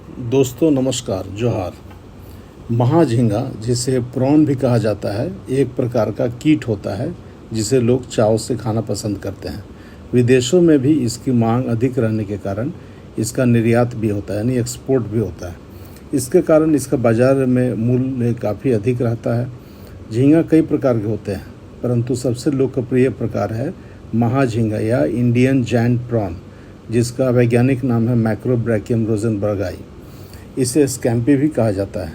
दोस्तों नमस्कार, जोहार। महाझींगा, जिसे प्रॉन भी कहा जाता है, एक प्रकार का कीट होता है जिसे लोग चाव से खाना पसंद करते हैं। विदेशों में भी इसकी मांग अधिक रहने के कारण इसका निर्यात भी होता है, यानी एक्सपोर्ट भी होता है। इसके कारण इसका बाज़ार में मूल्य काफ़ी अधिक रहता है। झींगा कई प्रकार के होते हैं, परंतु सबसे लोकप्रिय प्रकार है महाझींगा या इंडियन जायंट प्रॉन, जिसका वैज्ञानिक नाम है मैक्रोब्रैकियम रोज़नबर्गाई। इसे स्कैम्पी भी कहा जाता है।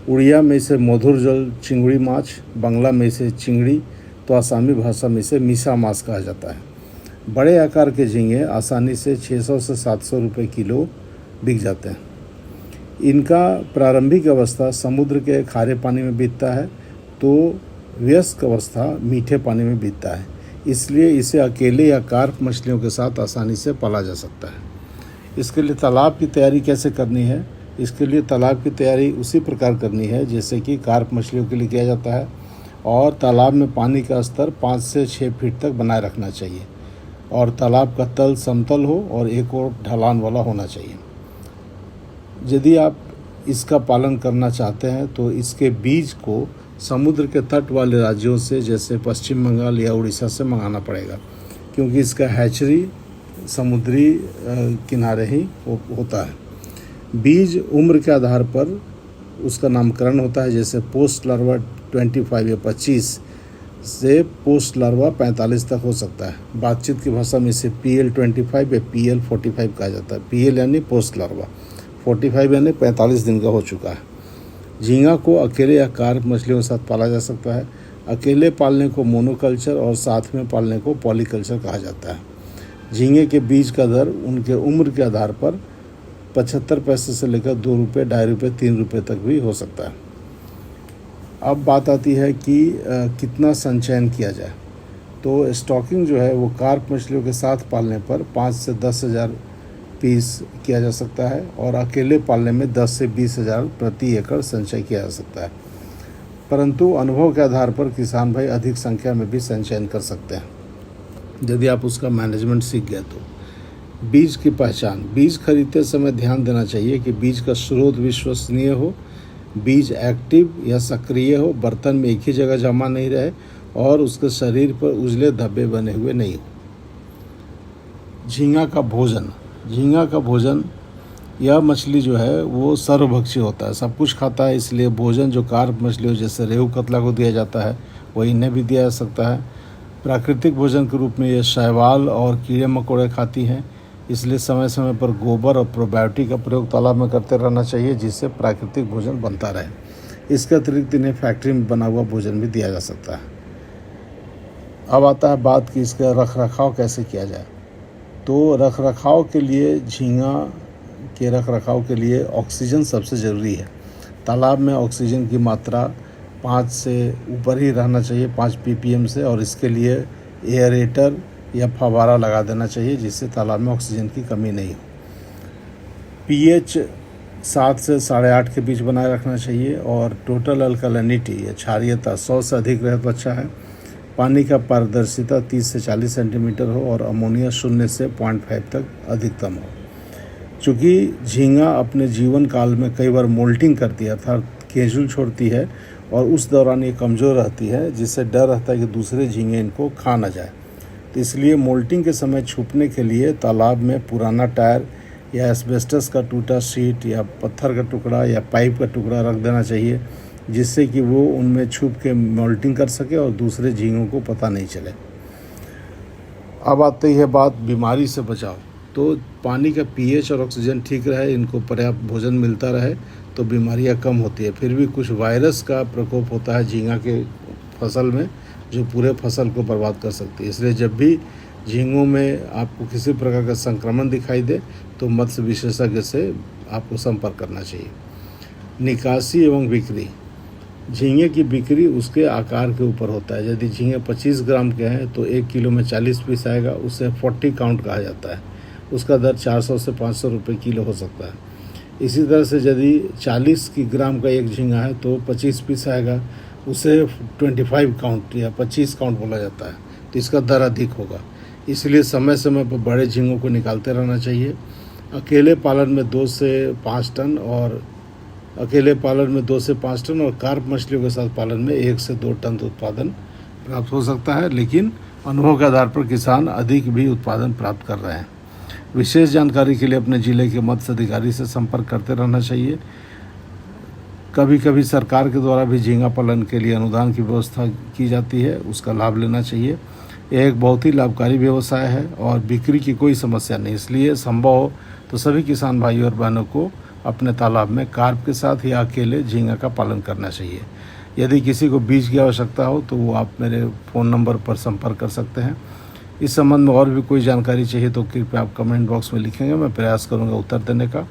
उड़िया में इसे मधुर जल चिंगड़ी माछ, बांग्ला में इसे चिंगड़ी, तो आसामी भाषा में इसे मीसा माछ कहा जाता है। बड़े आकार के झींगे आसानी से 600 से 700 रुपये किलो बिक जाते हैं। इनका प्रारंभिक अवस्था समुद्र के खारे पानी में बीतता है, तो वयस्क अवस्था मीठे पानी में बीतता है। इसलिए इसे अकेले या कार्प मछलियों के साथ आसानी से पाला जा सकता है। इसके लिए तालाब की तैयारी कैसे करनी है? इसके लिए तालाब की तैयारी उसी प्रकार करनी है जैसे कि कार्प मछलियों के लिए किया जाता है, और तालाब में पानी का स्तर 5 से 6 फीट तक बनाए रखना चाहिए, और तालाब का तल समतल हो और एक और ढलान वाला होना चाहिए। यदि आप इसका पालन करना चाहते हैं तो इसके बीज को समुद्र के तट वाले राज्यों से, जैसे पश्चिम बंगाल या उड़ीसा से मंगाना पड़ेगा, क्योंकि इसका हैचरी समुद्री किनारे ही होता है। बीज उम्र के आधार पर उसका नामकरण होता है, जैसे पोस्ट लार्वा 25 या 25 से पोस्ट लार्वा 45 तक हो सकता है। बातचीत की भाषा में इसे PL25 या PL45 कहा जाता है। PL यानी पोस्ट लार्वा, 45 यानी 45 दिन का हो चुका है। झींगा को अकेले या कार्प मछलियों के साथ पाला जा सकता है। अकेले पालने को मोनोकल्चर और साथ में पालने को पॉलीकल्चर कहा जाता है। झींगे के बीज का दर उनके उम्र के आधार पर 75 पैसे से लेकर 2 रुपये, 2.5 रुपये, 3 रुपये तक भी हो सकता है। अब बात आती है कि कितना संचयन किया जाए। तो स्टॉकिंग जो है वो कार्प मछलियों के साथ पालने पर 5 से 10 हज़ार पीस किया जा सकता है, और अकेले पालने में 10 से 20 हज़ार प्रति एकड़ संचय किया जा सकता है। परंतु अनुभव के आधार पर किसान भाई अधिक संख्या में भी संचयन कर सकते हैं, यदि आप उसका मैनेजमेंट सीख गए तो। बीज की पहचान। बीज खरीदते समय ध्यान देना चाहिए कि बीज का स्रोत विश्वसनीय हो, बीज एक्टिव या सक्रिय हो, बर्तन में एक ही जगह जमा नहीं रहे, और उसके शरीर पर उजले धब्बे बने हुए नहीं हो। झींगा का भोजन। झींगा का भोजन, यह मछली जो है वो सर्वभक्षी होता है, सब कुछ खाता है। इसलिए भोजन जो कार्प मछलियों जैसे रेहू कतला को दिया जाता है, वही इन्हें भी दिया जा सकता है। प्राकृतिक भोजन के रूप में ये शैवाल और कीड़े मकोड़े खाती हैं, इसलिए समय समय पर गोबर और प्रोबायोटिक का प्रयोग तालाब में करते रहना चाहिए, जिससे प्राकृतिक भोजन बनता रहे। इसके अतिरिक्त इन्हें फैक्ट्री में बना हुआ भोजन भी दिया जा सकता है। अब आता है बात कि इसका रख रखाव कैसे किया जाए। तो रख रखाव के लिए, झींगा के रख रखाव के लिए ऑक्सीजन सबसे ज़रूरी है। तालाब में ऑक्सीजन की मात्रा 5 से ऊपर ही रहना चाहिए, 5 ppm से, और इसके लिए एयरेटर या फव्वारा लगा देना चाहिए, जिससे तालाब में ऑक्सीजन की कमी नहीं हो। pH 7 से 8.5 के बीच बनाए रखना चाहिए, और टोटल अल्कलिनिटी या क्षारीयता 100 से अधिक रहे तो अच्छा है। पानी का पारदर्शिता 30 से 40 सेंटीमीटर हो, और अमोनिया 0 से 0.5 तक अधिकतम हो। चूँकि झींगा अपने जीवन काल में कई बार मोल्टिंग करती है, अर्थात केंचुल छोड़ती है, और उस दौरान ये कमज़ोर रहती है, जिससे डर रहता है कि दूसरे झींगे इनको खा ना जाए। तो इसलिए मोल्टिंग के समय छुपने के लिए तालाब में पुराना टायर या एस्बेस्टस का टूटा शीट या पत्थर का टुकड़ा या पाइप का टुकड़ा रख देना चाहिए, जिससे कि वो उनमें छुप के मोल्टिंग कर सके और दूसरे झींगों को पता नहीं चले। अब आती है बात बीमारी से बचाव। तो पानी का pH और ऑक्सीजन ठीक रहे, इनको पर्याप्त भोजन मिलता रहे, तो बीमारियां कम होती है। फिर भी कुछ वायरस का प्रकोप होता है झींगा के फसल में, जो पूरे फसल को बर्बाद कर सकती है। इसलिए जब भी झींगों में आपको किसी प्रकार का संक्रमण दिखाई दे तो मत्स्य विशेषज्ञ से आपको संपर्क करना चाहिए। निकासी एवं बिक्री। झींगे की बिक्री उसके आकार के ऊपर होता है। यदि झींगे 25 ग्राम के हैं तो 1 किलो में 40 पीस आएगा, उसे 40 काउंट कहा जाता है। उसका दर 400 से 500 रुपये किलो हो सकता है। इसी तरह से यदि 40 ग्राम का एक झींगा है तो 25 पीस आएगा, उसे 25 काउंट या 25 काउंट बोला जाता है, तो इसका दर अधिक होगा। इसलिए समय समय पर बड़े झींगों को निकालते रहना चाहिए। अकेले पालन में 2 से 5 टन और कार्प मछलियों के साथ पालन में 1 से 2 टन उत्पादन प्राप्त हो सकता है, लेकिन अनुभव के आधार पर किसान अधिक भी उत्पादन प्राप्त कर रहे हैं। विशेष जानकारी के लिए अपने जिले के मत्स्य अधिकारी से संपर्क करते रहना चाहिए। कभी कभी सरकार के द्वारा भी झींगा पालन के लिए अनुदान की व्यवस्था की जाती है, उसका लाभ लेना चाहिए। यह एक बहुत ही लाभकारी व्यवसाय है और बिक्री की कोई समस्या नहीं, इसलिए संभव हो तो सभी किसान भाइयों और बहनों को अपने तालाब में कार्प के साथ या अकेले झींगा का पालन करना चाहिए। यदि किसी को बीज की आवश्यकता हो तो वो आप मेरे फ़ोन नंबर पर संपर्क कर सकते हैं। इस संबंध में और भी कोई जानकारी चाहिए तो कृपया आप कमेंट बॉक्स में लिखेंगे, मैं प्रयास करूंगा उत्तर देने का।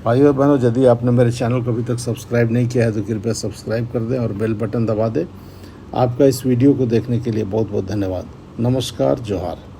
भाइयों और बहनों, यदि आपने मेरे चैनल को अभी तक सब्सक्राइब नहीं किया है तो कृपया सब्सक्राइब कर दें और बेल बटन दबा दें। आपका इस वीडियो को देखने के लिए बहुत बहुत धन्यवाद। नमस्कार, जोहार।